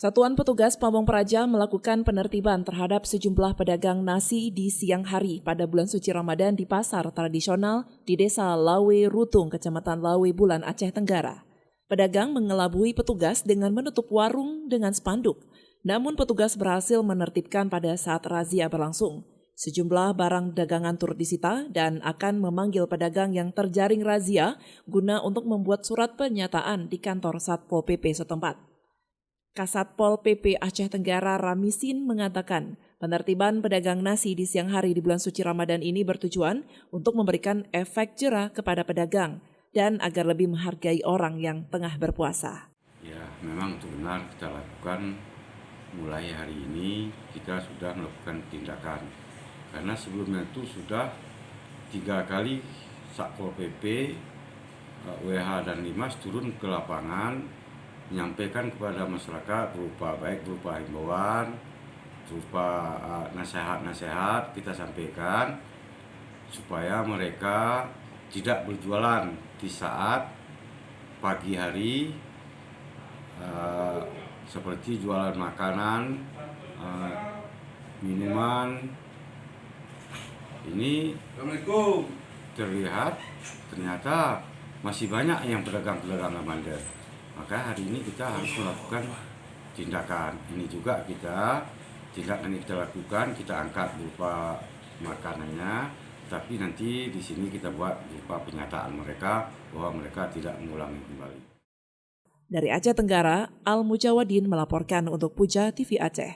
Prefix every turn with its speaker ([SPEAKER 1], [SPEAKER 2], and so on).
[SPEAKER 1] Satuan Petugas Pamong Praja melakukan penertiban terhadap sejumlah pedagang nasi di siang hari pada bulan suci Ramadan di pasar tradisional di Desa Lawe Rutung, Kecamatan Lawe Bulan, Aceh Tenggara. Pedagang mengelabui petugas dengan menutup warung dengan spanduk, namun petugas berhasil menertibkan pada saat razia berlangsung. Sejumlah barang dagangan turut disita dan akan memanggil pedagang yang terjaring razia guna untuk membuat surat pernyataan di kantor Satpol PP setempat. Kasatpol PP Aceh Tenggara Ramisin mengatakan penertiban pedagang nasi di siang hari di bulan suci Ramadan ini bertujuan untuk memberikan efek jera kepada pedagang dan agar lebih menghargai orang yang tengah berpuasa.
[SPEAKER 2] Ya, memang itu benar kita lakukan mulai hari ini kita sudah melakukan tindakan. Karena sebelumnya itu sudah 3 kali Satpol PP, WH dan Limas turun ke lapangan menyampaikan kepada masyarakat berupa himbauan, berupa nasihat-nasihat kita sampaikan supaya mereka tidak berjualan di saat pagi hari seperti jualan makanan, minuman. Ini terlihat ternyata masih banyak yang pedagang-pedagang bandel. Maka hari ini kita harus melakukan tindakan. Ini juga tindakan yang kita lakukan, kita angkat berupa makanannya, tapi nanti di sini kita buat berupa pernyataan mereka bahwa mereka tidak mengulangi kembali.
[SPEAKER 1] Dari Aceh Tenggara, Al Mujawadin melaporkan untuk Puja TV Aceh.